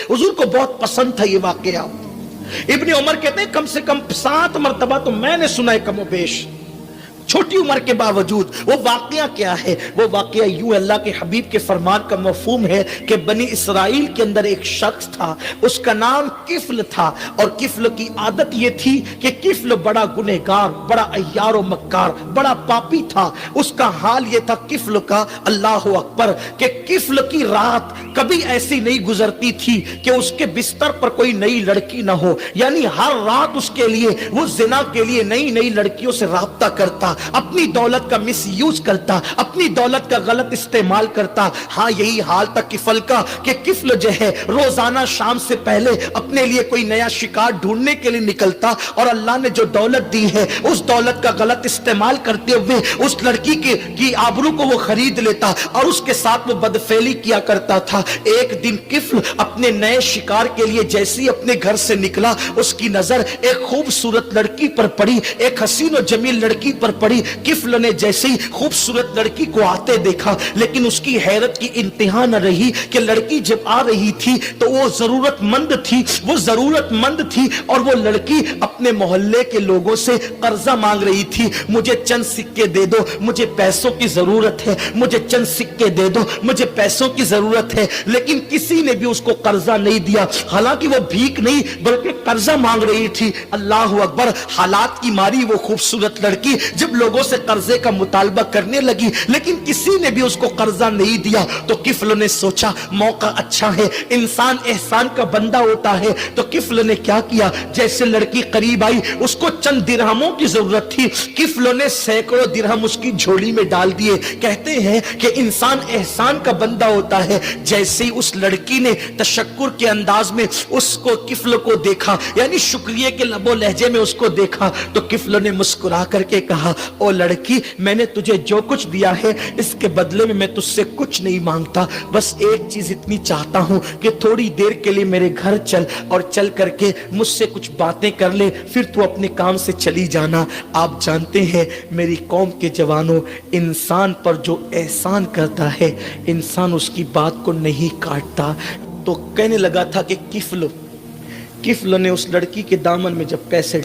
हुजूर को बहुत पसंद था ये वाकया। इब्ने उमर कहते हैं कम से कम 7 मरतबा तो मैंने सुना है कमो बेश, छोटी उम्र के बावजूद। वो वाकया क्या है? वो वाकया यूं अल्लाह के हबीब के फरमान का मफहूम है कि बनी इसराइल के अंदर एक शख्स था, उसका नाम किफ्ल था। और किफ्ल की आदत ये थी कि किफ्ल बड़ा गुनहगार, बड़ा अय्यार व मक्कार, बड़ा पापी था। उसका हाल ये था किफ्ल का, अल्लाह अकबर, कि किफ्ल की रात कभी ऐसी नहीं गुजरती थी कि उसके बिस्तर पर कोई नई लड़की ना हो। यानी हर रात उसके लिए वो जिना के लिए नई नई लड़कियों से राब्ता करता, अपनी दौलत का मिस यूज करता, अपनी दौलत का गलत इस्तेमाल करता। हाँ, यही हाल था किफल का कि किफल जो है रोजाना शाम से पहले अपने लिए कोई नया शिकार ढूंढने के लिए निकलता, और अल्लाह ने जो दौलत दी है उस दौलत का गलत इस्तेमाल करते हुए उस लड़की की आबरू को वो खरीद लेता और उसके साथ वो बदफेली किया करता था। एक दिन किफल अपने नए शिकार के लिए जैसे ही अपने घर से निकला, उसकी नजर एक खूबसूरत लड़की पर पड़ी, एक हसीन और जमील लड़की पर पड़ी। किफल ने जैसे ही खूबसूरत लड़की को आते देखा, लेकिन उसकी हैरत की इंतहा न रही कि लड़की जब आ रही थी तो वो जरूरतमंद थी और वो लड़की अपने मोहल्ले के लोगों से कर्जा मांग रही थी। मुझे चंद सिक्के दे दो, मुझे पैसों की जरूरत है, मुझे चंद सिक्के दे दो, मुझे पैसों की जरूरत है। लेकिन किसी ने भी उसको कर्जा नहीं दिया, हालांकि वो भीख नहीं बल्कि कर्जा मांग रही थी। अल्लाह अकबर, हालात की मारी वो खूबसूरत लड़की जब लोगों से कर्जे का मुतालबा करने लगी, लेकिन किसी ने भी उसको कर्जा नहीं दिया। तो किफल ने सोचा मौका अच्छा है, इंसान एहसान का बंदा होता है। तो किफल ने क्या किया, जैसे लड़की करीब आई, उसको चंद दिरहमों की जरूरत थी, किफल ने सैकड़ों दिरहम उसकी झोली में डाल दिए। कहते हैं कि इंसान एहसान का बंदा होता है। जैसे ही उस लड़की ने तशक्कुर के अंदाज में उसको किफल को देखा, यानी शुक्रिया के लबो लहजे में उसको देखा, तो किफल ने मुस्कुरा करके कहा, ओ लड़की, मैंने तुझे जो कुछ दिया है इसके बदले में मैं तुझसे कुछ नहीं मांगता, बस एक चीज इतनी चाहता हूं कि थोड़ी देर के लिए मेरे घर चल और चल करके मुझसे कुछ बातें कर ले, फिर तू अपने काम से चली जाना। आप जानते हैं मेरी कौम के जवानों, इंसान पर जो एहसान करता है इंसान उसकी बात को नहीं काटता। तो कहने लगा था कि किफल ने उस लड़की के दामन में जब पैसे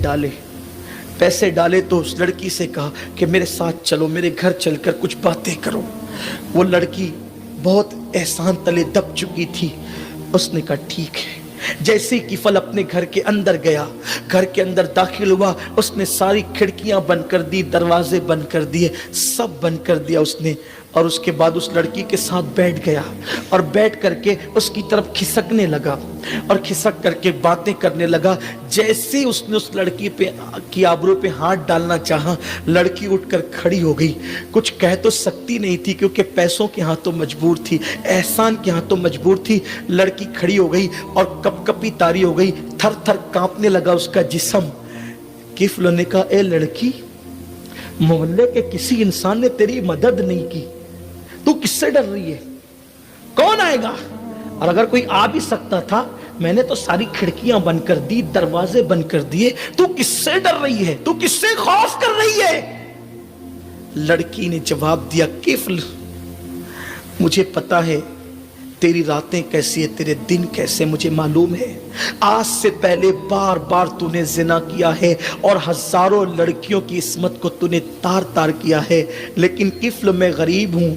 डाले तो उस लड़की से कहा कि मेरे साथ चलो, मेरे घर चलकर कुछ बातें करो। वो लड़की बहुत एहसान तले दब चुकी थी। उसने कहा ठीक है। जैसे ही किफल अपने घर के अंदर गया, घर के अंदर दाखिल हुआ, उसने सारी खिड़कियां बंद कर दी, दरवाजे बंद कर दिए, सब बंद कर दिया उसने। और उसके बाद उस लड़की के साथ बैठ गया और बैठ करके उसकी तरफ खिसकने लगा और खिसक करके बातें करने लगा। जैसे ही उसने उस लड़की पे की आबरू पे हाथ डालना चाहा, लड़की उठकर खड़ी हो गई। कुछ कह तो सकती नहीं थी क्योंकि पैसों के हाथों मजबूर थी, एहसान के हाथों मजबूर थी। लड़की खड़ी हो गई और कपकपी तारी हो गई, थर थर कांपने लगा उसका जिस्म। किफल ने कहा, ए लड़की, मोहल्ले के किसी इंसान ने तेरी मदद नहीं की, तू किससे डर रही है? कौन आएगा? और अगर कोई आ भी सकता था, मैंने तो सारी खिड़कियां बंद कर दी, दरवाजे बंद कर दिए, तू किससे डर रही है? तू किससे खौफ कर रही है? लड़की ने जवाब दिया, किफल, मुझे पता है तेरी रातें कैसी है, तेरे दिन कैसे, मुझे मालूम है। आज से पहले बार बार तूने जिना किया है और हजारों लड़कियों की इस्मत को तूने तार तार किया है। लेकिन किफल, मैं गरीब हूं,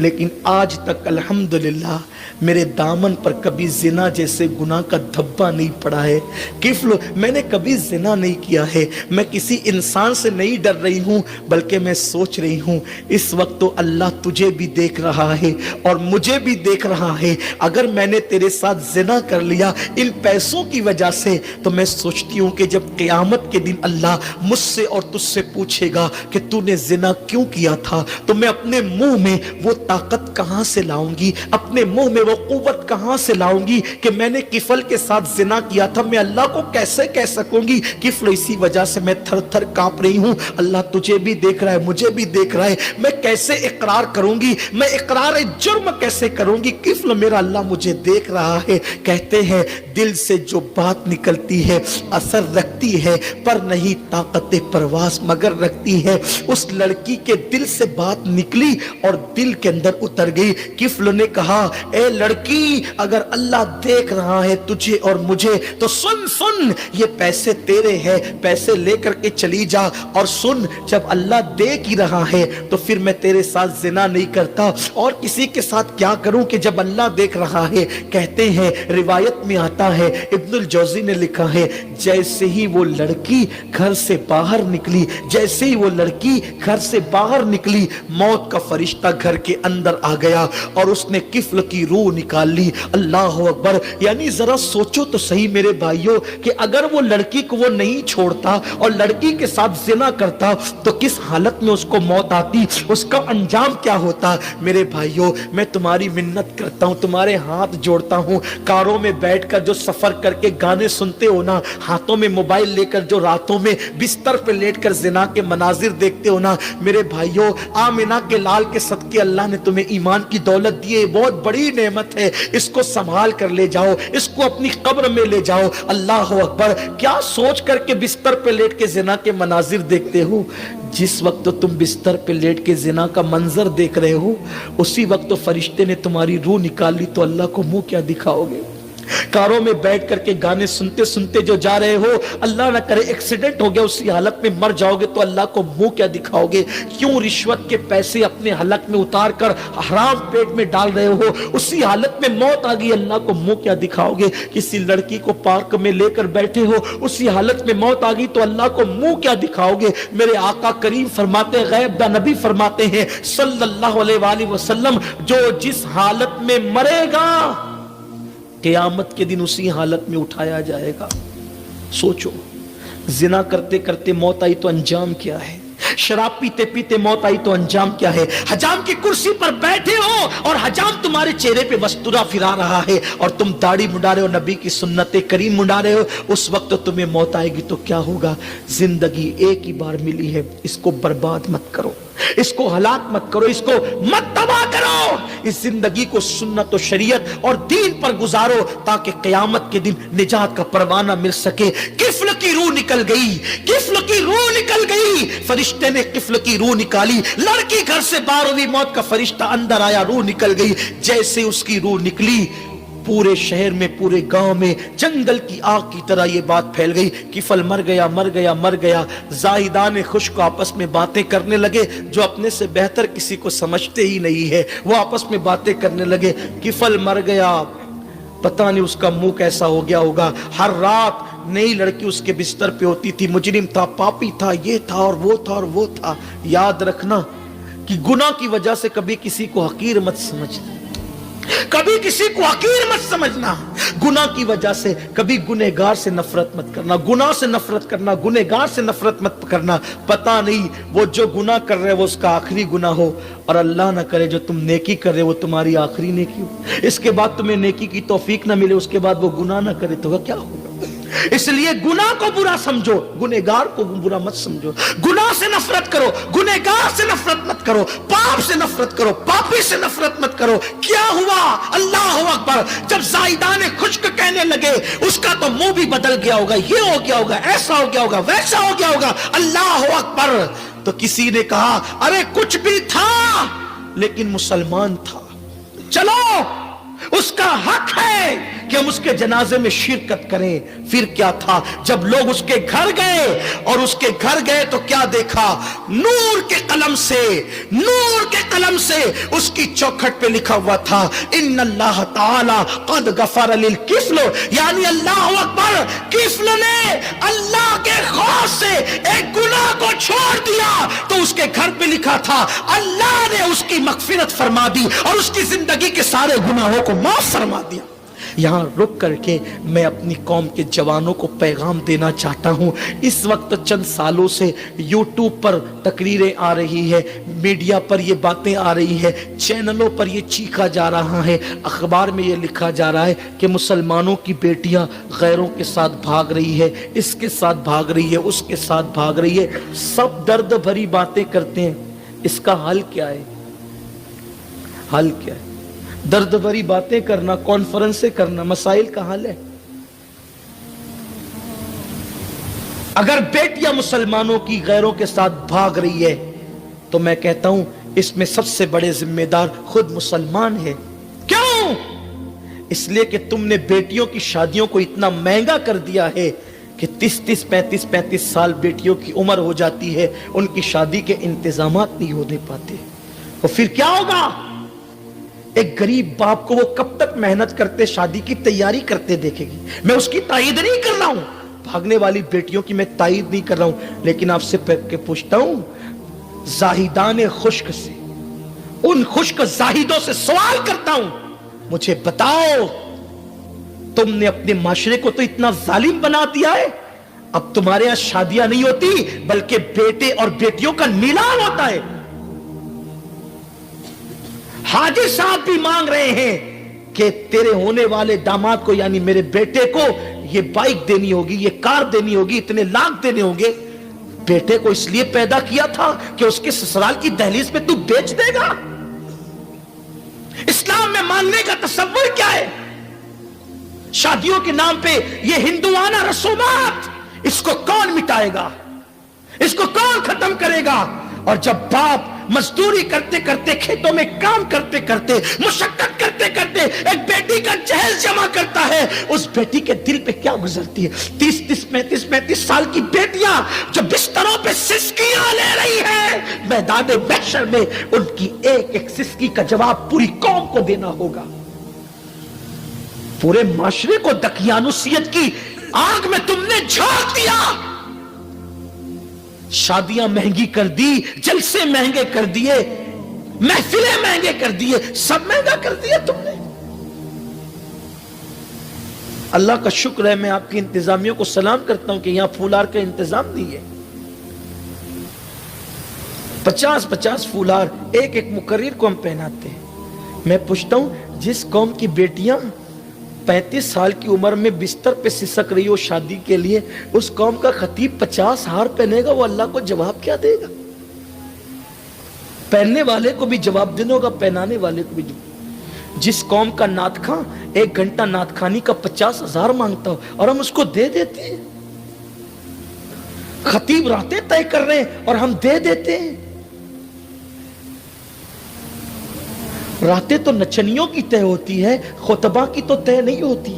लेकिन आज तक अल्हम्दुलिल्लाह मेरे दामन पर कभी जिना जैसे गुनाह का धब्बा नहीं पड़ा है। किफल, मैंने कभी जिना नहीं किया है। मैं किसी इंसान से नहीं डर रही हूँ, बल्कि मैं सोच रही हूँ इस वक्त तो अल्लाह तुझे भी देख रहा है और मुझे भी देख रहा है। अगर मैंने तेरे साथ जिना कर लिया इन पैसों की वजह से, तो मैं सोचती हूँ कि जब क़यामत के दिन अल्लाह मुझसे और तुझसे पूछेगा कि तूने जिना क्यों किया था, तो मैं अपने मुंह में वो ताकत कहां से लाऊंगी, अपने मुंह में वो कुव्वत कहां से लाऊंगी कि मैंने किफल के साथ जिना किया था। मैं अल्लाह को कैसे कह सकूंगी? किफल, इसी वजह से मैं थर थर कांप रही हूं। अल्लाह तुझे भी देख रहा है, मुझे भी देख रहा है। मैं कैसे इकरार करूंगी? मैं इकरार जुर्म कैसे करूंगी? किफल, मेरा अल्लाह मुझे देख रहा है। कहते हैं दिल से जो बात निकलती है असर रखती है, पर नहीं ताकत परवास मगर रखती है। उस लड़की के दिल से बात निकली और दिल के अंदर उतर गई। किफल ने कहा, ए اے لڑکی اگر اللہ دیکھ رہا ہے تجھے اور مجھے تو سن سن یہ پیسے تیرے ہیں, پیسے لے کر کے چلی جا, اور سن جب اللہ دیکھ ہی رہا ہے تو پھر میں تیرے ساتھ زنا نہیں کرتا اور کسی کے ساتھ کیا کروں کہ جب اللہ دیکھ رہا ہے. کہتے ہیں روایت میں آتا ہے, ابن الجوزی نے لکھا ہے, جیسے ہی وہ لڑکی گھر سے باہر نکلی, جیسے ہی وہ لڑکی گھر سے باہر نکلی, موت کا فرشتہ گھر کے اندر آ گیا اور اس نے کفل کی روح نکال لی. اللہ اکبر. یعنی ذرا سوچو تو صحیح میرے بھائیوں کہ اگر وہ لڑکی کو وہ نہیں چھوڑتا اور لڑکی کے ساتھ زنا کرتا تو کس حالت میں اس کو موت آتی, اس کا انجام کیا ہوتا. میرے بھائیوں میں تمہاری منت کرتا ہوں, تمہارے ہاتھ جوڑتا ہوں, کاروں میں بیٹھ کر جو سفر کر کے گانے سنتے ہو نا, ہاتھوں میں موبائل لے کر جو راتوں میں بستر پہ لیٹ کر زنا کے مناظر دیکھتے ہو نا, میرے بھائیوں آمینہ کے لال کے صدقے اللہ نے تمہیں ایمان کی دولت دی ہے, بہت بڑی نعمت ہے, اس کو سنبھال کر لے جاؤ, اس کو اپنی قبر میں لے جاؤ. اللہ اکبر. کیا سوچ کر کے بستر پہ لیٹ کے زنا کے مناظر دیکھتے ہو. جس وقت تو تم بستر پہ لیٹ کے زنا کا منظر دیکھ رہے ہو اسی وقت تو فرشتے نے تمہاری روح نکال لی, تو اللہ کو منہ کیا دکھاؤ گے. کاروں میں بیٹھ کر کے گانے سنتے سنتے جو جا رہے ہو, اللہ نہ کرے ایکسیڈنٹ ہو گیا اسی حالت میں مر جاؤ گے تو اللہ کو منہ کیا دکھاؤ گے. کیوں رشوت کے پیسے اپنے حلق میں اتار کر حرام پیٹ میں ڈال رہے ہو, اسی حالت میں موت آ گئی اللہ کو منہ کیا دکھاؤ گے. کسی لڑکی کو پارک میں لے کر بیٹھے ہو اسی حالت میں موت آ گئی تو اللہ کو منہ کیا دکھاؤ گے. میرے آقا کریم فرماتے, غیب دا نبی فرماتے ہیں صلی اللہ علیہ وآلہ وسلم, جو جس حالت میں مرے گا قیامت کے دن اسی حالت میں اٹھایا جائے گا. سوچو, زنا کرتے کرتے موت آئی تو انجام کیا ہے, شراب پیتے پیتے موت آئی تو انجام کیا ہے, حجام کی کرسی پر بیٹھے ہو اور حجام تمہارے چہرے پہ وستورا پھرا رہا ہے اور تم داڑھی منڈا رہے ہو, نبی کی سنت کریم منڈا رہے ہو, اس وقت تمہیں موت آئے گی تو کیا ہوگا. زندگی ایک ہی بار ملی ہے, اس کو برباد مت کرو, اس کو ہلاک مت کرو, اس کو مت تباہ کرو. اس زندگی کو سنت و شریعت اور دین پر گزارو تاکہ قیامت کے دن نجات کا پروانہ مل سکے. کفل کی روح نکل گئی, کفل کی روح نکل گئی, فرشتے نے کفل کی روح نکالی, لڑکی گھر سے باہر ہوئی, موت کا فرشتہ اندر آیا, روح نکل گئی. جیسے اس کی روح نکلی پورے شہر میں, پورے گاؤں میں جنگل کی آگ کی طرح یہ بات پھیل گئی, کفل مر گیا مر گیا مر گیا. زاہدان خشک آپس میں باتیں کرنے لگے, جو اپنے سے بہتر کسی کو سمجھتے ہی نہیں ہے, وہ آپس میں باتیں کرنے لگے, کفل مر گیا, پتہ نہیں اس کا منہ کیسا ہو گیا ہوگا. ہر رات نئی لڑکی اس کے بستر پہ ہوتی تھی, مجرم تھا, پاپی تھا, یہ تھا اور وہ تھا اور وہ تھا. یاد رکھنا کہ گناہ کی وجہ سے کبھی کسی کو حقیر مت سمجھنا, کبھی کسی کو حقیر مت سمجھنا. گناہ کی وجہ سے کبھی گنہگار سے نفرت مت کرنا, گناہ سے نفرت کرنا, گنہگار سے نفرت مت کرنا. پتہ نہیں وہ جو گناہ کر رہے وہ اس کا آخری گناہ ہو, اور اللہ نہ کرے جو تم نیکی کر رہے وہ تمہاری آخری نیکی ہو, اس کے بعد تمہیں نیکی کی توفیق نہ ملے, اس کے بعد وہ گناہ نہ کرے تو کیا ہوگا. اس لیے گناہ کو برا سمجھو, گنہگار کو برا مت سمجھو. گناہ سے نفرت کرو, گنہگار سے نفرت مت کرو, پاپ سے نفرت کرو, پاپی سے نفرت مت کرو. کیا ہوا؟ اللہ اکبر. جب زائدان خشک کہنے لگے اس کا تو منہ بھی بدل گیا ہوگا, یہ ہو گیا ہوگا, ایسا ہو گیا ہوگا, ویسا ہو گیا ہوگا. اللہ اکبر. تو کسی نے کہا ارے کچھ بھی تھا لیکن مسلمان تھا, چلو اس کا حق ہے کہ ہم اس کے جنازے میں شرکت کریں. پھر کیا تھا, جب لوگ اس کے گھر گئے اور اس کے گھر گئے تو کیا دیکھا, نور کے قلم سے, نور کے قلم سے اس کی چوکھٹ پہ لکھا ہوا تھا ان اللہ تعالی قد غفر للکفل, یعنی اللہ اکبر, کفل نے اللہ کے خوف سے ایک گناہ کو چھوڑ دیا تو اس کے گھر پہ لکھا تھا اللہ نے اس کی مغفرت فرما دی اور اس کی زندگی کے سارے گناہوں کو معاف فرما دیا. یہاں رک کر کے میں اپنی قوم کے جوانوں کو پیغام دینا چاہتا ہوں. اس وقت چند سالوں سے یوٹیوب پر تقریریں آ رہی ہے, میڈیا پر یہ باتیں آ رہی ہے, چینلوں پر یہ چیخا جا رہا ہے, اخبار میں یہ لکھا جا رہا ہے کہ مسلمانوں کی بیٹیاں غیروں کے ساتھ بھاگ رہی ہے, اس کے ساتھ بھاگ رہی ہے, اس کے ساتھ بھاگ رہی ہے. سب درد بھری باتیں کرتے ہیں. اس کا حل کیا ہے؟ حل کیا ہے؟ درد بھری باتیں کرنا, کانفرنسیں کرنا مسائل کا حل ہے؟ اگر بیٹیاں مسلمانوں کی غیروں کے ساتھ بھاگ رہی ہے تو میں کہتا ہوں اس میں سب سے بڑے ذمہ دار خود مسلمان ہے. کیوں؟ इसलिए कि तुमने बेटियों की शादियों को इतना महंगा कर दिया है कि 30-30, 35-35 साल बेटियों की उम्र हो जाती है, उनकी शादी के इंतजामात नहीं होने पाते। तो फिर क्या होगा? एक गरीब बाप को वो कब तक मेहनत करते, शादी की तैयारी करते देखेगी। मैं उसकी तायीद नहीं कर रहा हूं, भागने वाली बेटियों की मैं तायीद नहीं कर रहा हूं, लेकिन आपसे पूछता हूं, जाहिदान खुश्क से, उन खुश्क जाहिदों से सवाल करता हूं, मुझे बताओ, तुमने अपने माशरे को तो इतना जालिम बना दिया है, अब तुम्हारे यहां शादियां नहीं होती बल्कि बेटे और बेटियों का नीलाम होता है। हाजी साहब भी मांग रहे हैं कि तेरे होने वाले दामाद को, यानी मेरे बेटे को, ये बाइक देनी होगी, ये कार देनी होगी, इतने लाख देने होंगे। बेटे को इसलिए पैदा किया था कि उसके ससुराल की दहलीज पे तू बेच देगा। इस्लाम में मांगने का तसव्वुर क्या है? शादियों के नाम पे ये हिंदुआना रसूमात, इसको कौन मिटाएगा? इसको कौन खत्म करेगा? और जब बाप मजदूरी करते करते, खेतों में काम करते करते, मुशक्कत करते करते एक बेटी का जहेज जमा करता है, उस बेटी के दिल पे क्या गुजरती है? 30-30, 35-35 साल की बेटियां जो बिस्तरों पे सिसकियां ले रही हैं, मैदान महशर में उनकी एक एक सिसकी का जवाब पूरी कौम को देना होगा। पूरे माशरे को दकियानुसियत की आग में तुमने झोंक दिया। शादियां महंगी कर दी, जलसे महंगे कर दिए, महफिलें महंगे कर दिए, सब महंगा कर दिया तुमने। अल्लाह का शुक्र है, मैं आपकी इंतजामियों को सलाम करता हूं कि यहां फूलार का इंतजाम नहीं है। 50-50 फूलार एक एक मुकर्रिर को हम पहनाते हैं। मैं पूछता हूं, जिस कौम की बेटियां 35 साल की उम्र में बिस्तर पे सिसक रही हो शादी के लिए, उस कौम का खतीब 50 हार पहनेगा, वो अल्लाह को जवाब क्या देगा? पहनने वाले को भी जवाब देना होगा, पहनाने वाले को भी। जिस कौम का नातखां 1 घंटा नातखानी का 50,000 मांगता हो और हम उसको दे देते हैं। खतीब रातें तय कर रहे हैं और हम दे देते हैं। रातें तो नचनियों की तय होती है, खुतबा की तो तय नहीं होती,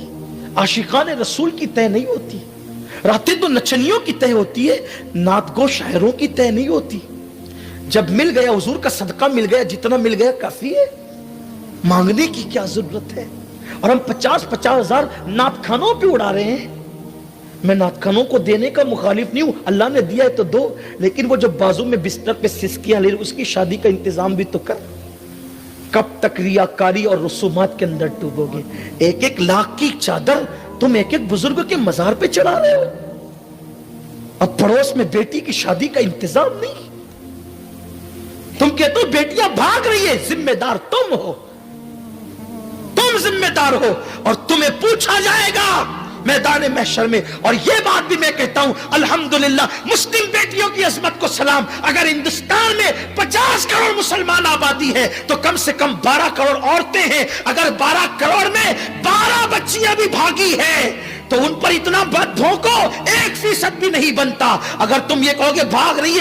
आशिकान रसूल की तय नहीं होती। रातें तो नचनियों की तय होती है, नातगो शायरों की तय नहीं होती। जब मिल गया, हुजूर का सदका मिल गया, जितना मिल गया काफी है, मांगने की क्या जरूरत है? और हम 50-50 हजार नातखानों पे उड़ा रहे हैं। मैं नातखानों को देने का मुखालिफ नहीं हूं, अल्लाह ने दिया है तो दो, लेकिन वो जो बाजू में बिस्तर पे सिसकियां ले, उसकी शादी का इंतजाम भी तो कर। कब तक रियाकारी और रसूमात के अंदर डूबोगे? 1-1 लाख की चादर तुम 1-1 बुजुर्ग के मजार पे चढ़ा रहे हो। अब पड़ोस में बेटी की शादी का इंतजाम नहीं। तुम कहते हो बेटियां भाग रही है, जिम्मेदार तुम हो, तुम जिम्मेदार हो, और तुम्हें पूछा जाएगा मैदान महशर में। और यह बात भी मैं कहता हूं, अल्हम्दुलिल्लाह, मुस्लिम बेटियों की अजमत को सलाम। अगर हिंदुस्तान में 50 करोड़ मुसलमान आबादी है तो कम से कम 12 करोड़ औरतें हैं। अगर 12 करोड़ में 12 बच्चियां भी भागी हैं तो उन पर इतना बद भोंको 1% भी नहीं बनता। अगर तुम ये कहोगे भाग रही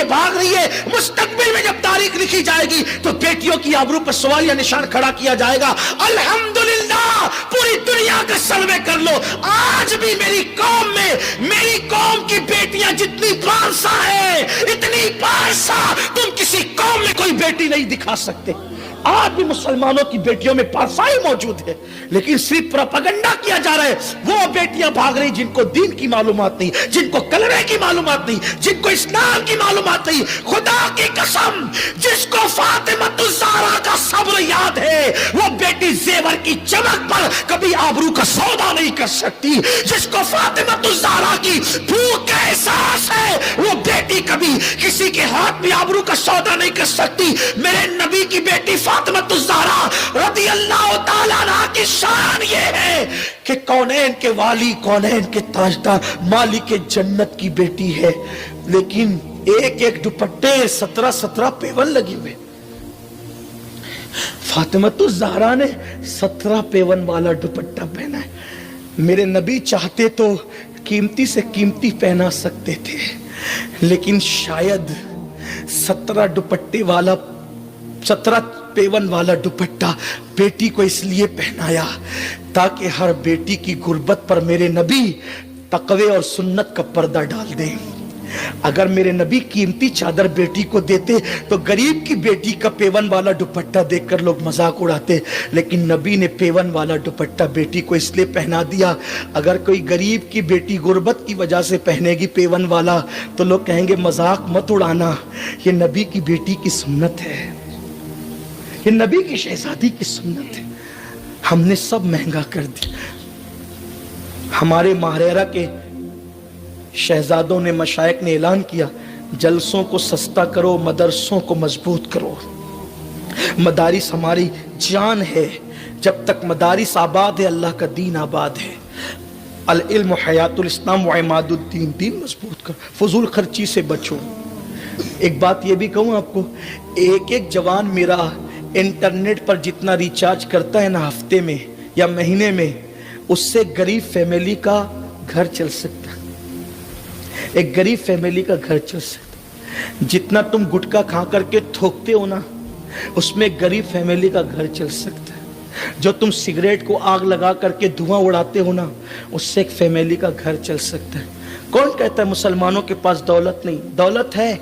है, मुस्तकबिल में जब तारीख लिखी जाएगी तो बेटियों की आबरू पर सवालिया निशान खड़ा किया जाएगा। अल्हम्दुलिल्लाह, पूरी दुनिया का सर्वे कर लो, आज भी मेरी कौम की बेटियां जितनी पारसा है, इतनी पारसा तुम किसी कौम में कोई बेटी नहीं दिखा सकते। आज भी मुसलमानों की बेटियों में पारसाई मौजूद है, लेकिन सिर्फ प्रोपेगेंडा किया जा रहा है। वो बेटियां भाग रही जिनको दीन की मालूमात नहीं, जिनको कलमे की मालूमात नहीं, जिनको इस्लाम की मालूमात नहीं। खुदा की कसम, जिसको फातिमा-तुज़-ज़हरा का सब्र याद है, वो बेटी जेवर की चमक पर कभी आबरू का सौदा नहीं कर सकती। जिसको फातिमा-तुज़-ज़हरा की भूख का एहसास है, वो बेटी कभी किसी के हाथ में आबरू का सौदा नहीं कर सकती। मेरे नबी की बेटी फातिमा-तुज़-ज़हरा रज़ियल्लाहु ताला अन्हा की शान ये है कि कौनैन के वाली, कौनैन के ताजदार, मालिक जन्नत की बेटी है, लेकिन 1-1 दुपट्टे 17-17 पेवन लगे हुए। फातिमा-तुज़-ज़हरा ने 17 पेवन वाला दुपट्टा पहना है। मेरे नबी चाहते तो कीमती से कीमती पहना सकते थे, लेकिन शायद 17 दुपट्टे वाला, 17 पेवन वाला दुपट्टा बेटी को इसलिए पहनाया ताकि हर बेटी की गुर्बत पर मेरे नबी तकवे और सुन्नत का पर्दा डाल दें। अगर मेरे नबी कीमती चादर बेटी को देते तो गरीब की बेटी का पेवन वाला दुपट्टा देखकर लोग मजाक उड़ाते, लेकिन नबी ने पेवन वाला दुपट्टा बेटी को इसलिए पहना दिया। अगर कोई गरीब की बेटी गुर्बत की वजह से पहनेगी पेवन वाला तो लोग कहेंगे मजाक मत उड़ाना, ये नबी की बेटी की सुन्नत है, ये नबी की शहजादी की सुन्नत है। हमने सब महंगा कर दिया। हमारे महारेरा के शहजादों ने, मशाइख ने ऐलान किया, जलसों को सस्ता करो, मदरसों को मजबूत करो। मदारिस हमारी जान है, जब तक मदारिस आबाद है अल्लाह का दीन आबाद है। अल इल्म हयातुल इस्लाम व इमादुद्दीन, दीन मजबूत करो, फजूल खर्ची से बचो। एक बात ये भी कहूँ आपको, एक एक जवान मेरा इंटरनेट पर जितना रिचार्ज करता है ना हफ्ते में या महीने में, उससे गरीब फैमिली का घर चल सकता है। एक गरीब फैमिली का घर चल सकता। जितना तुम गुटखा खा करके थोकते हो ना, उसमें गरीब फैमिली का घर चल सकता है। जो तुम सिगरेट को आग लगा करके धुआं उड़ाते हो ना, उससे एक फैमिली का घर चल सकता है। कौन कहता है मुसलमानों के पास दौलत नहीं? दौलत है,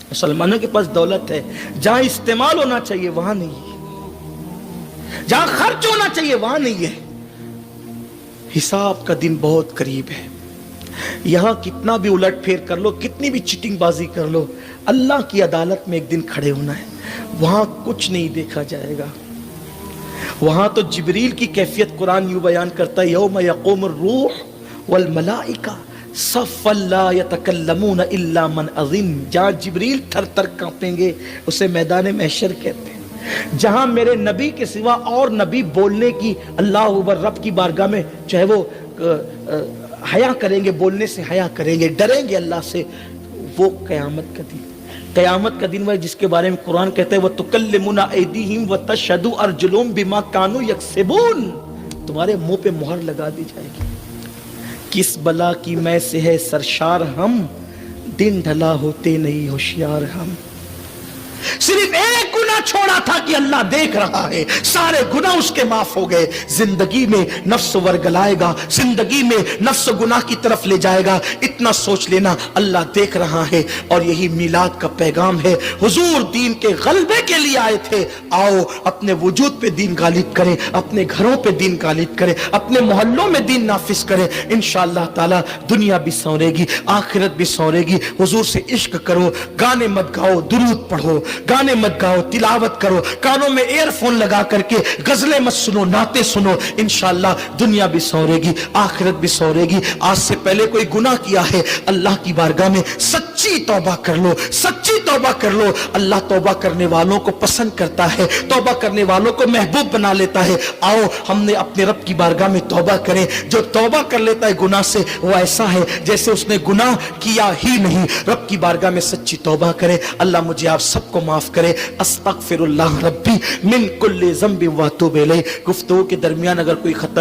मुसलमानों के पास दौलत है। जहां इस्तेमाल होना चाहिए वहां नहीं है, जहां खर्च होना चाहिए वहां नहीं है। हिसाब का दिन बहुत करीब है। यहां कितना भी उलट फेर कर लो, कितनी भी चीटिंग बाजी कर लो, अल्लाह की अदालत में एक दिन खड़े होना है। वहां कुछ नहीं देखा जाएगा। वहां तो जिब्रील की कैफियत कुरान यूं बयान करता है, यौम यक़ूमुर रूह वल मलाइका सफ़्फ़न ला यतकल्लमून इल्ला मन अज़िन। जहां जिब्रील थर थर कांपेंगे उसे मैदान महशर कहते हैं। जहां मेरे नबी के सिवा और नबी बोलने की, अल्लाह अकबर, रब की बारगाह में चाहे वो हया करेंगे, बोलने से हया करेंगे, डरेंगे अल्लाह से, वो क़यामत का दिन। क़यामत का दिन वह जिसके बारे में कुरान कहते हैं, वह तुकल्लिमुना ऐदीहिम व तशहदु अर्जुलुहुम बिमा कानू यक्सिबून। तुम्हारे मुंह पे मुहर लगा दी जाएगी। किस बला की मैं से है सरशार हम, दिन ढला होते नहीं होशियार हम। सिर्फ एक गुनाह छोड़ा था कि अल्लाह देख रहा है, सारे गुनाह उसके माफ हो गए। जिंदगी में नफ्स वर्गलाएगा, जिंदगी में नफ्स गुनाह की तरफ ले जाएगा। इतना सोच लेना अल्लाह देख रहा है। और यही मिलाद का पैगाम है। हुजूर दीन के गलबे के लिए आए थे। आओ अपने वजूद पे दीन गालिब करें, अपने घरों पे दीन गालिब करें, अपने मोहल्लों में दीन नाफिज करें। इंशाअल्लाह ताला दुनिया भी संवरेगी, आखिरत भी संवरेगी। हुजूर से इश्क करो, गाने मत गाओ, दुरूद पढ़ो, गाने मत गाओ, तिलावत करो, कानों में ईयरफोन लगा करके गजलें मत सुनो, नाते सुनो। इंशाअल्लाह दुनिया भी संवरेगी, आखिरत भी संवरेगी। आज से पहले कोई गुनाह किया है, अल्लाह की बारगाह में सच्ची तौबा कर लो, सच्ची तौबा कर लो। अल्लाह तौबा करने वालों को पसंद करता है, तौबा करने वालों को महबूब बना लेता है। आओ हमने अपने रब की बारगाह में तौबा करें। जो तौबा कर लेता है गुनाह से, वो ऐसा है जैसे उसने गुनाह किया ही नहीं। रब की बारगाह में सच्ची तौबा करें। अल्लाह मुझे आप सबको माफ करे। अस्तगफिरुल्लाह रब्बी मिन कुल्ली ज़ंबि व अतूबु इलैह। गुफ्तगू के दरमियान अगर कोई खता